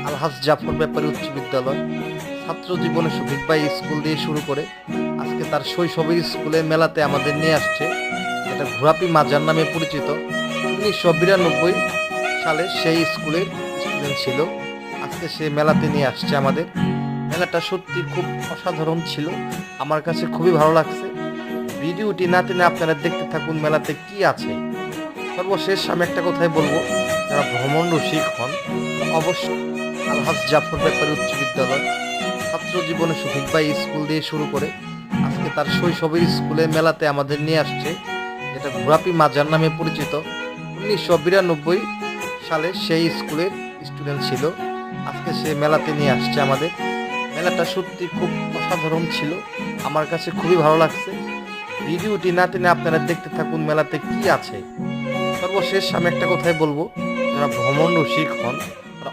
আলহাজ জাফর ব্যাপারী উচ্চ বিদ্যালয়, ছাত্র জীবনে শফিক ভাই স্কুল দিয়ে শুরু করে আজকে তার শৈশবের স্কুলের মেলাতে আমাদের নিয়ে আসছে, যেটা ঘোরাপি মাজার নামে পরিচিত। 1992 সালে সেই স্কুলের স্টুডেন্ট ছিল। আজকে সে মেলাতে নিয়ে আসছে আমাদের। মেলাটা সত্যি খুব অসাধারণ ছিল, আমার কাছে খুবই ভালো লাগছে। ভিডিওটি না টেনে আপনারা দেখতে থাকুন মেলাতে কি আছে। সর্বশেষ আমি একটা কথাই বলবো, যারা ভ্রমণ রসিক হন অবশ্যই আলহাজ জাফর ব্যাপারী উচ্চ বিদ্যালয়, ছাত্র জীবনে শফিক ভাই স্কুল দিয়ে শুরু করে আজকে তার শৈশবের স্কুলের মেলাতে আমাদের নিয়ে আসছে, যেটা ঘোরাপি মাজার নামে পরিচিত। 1992 সালে সেই স্কুলের স্টুডেন্ট ছিল। আজকে সে মেলাতে নিয়ে আসছে আমাদের। মেলাটা সত্যি খুব অসাধারণ ছিল, আমার কাছে খুবই ভালো লাগছে। ভিডিওটি না টেনে আপনারা দেখতে থাকুন মেলাতে কি আছে। সর্বশেষ আমি একটা কথাই বলবো, যারা ভ্রমণ রসিক হন তারা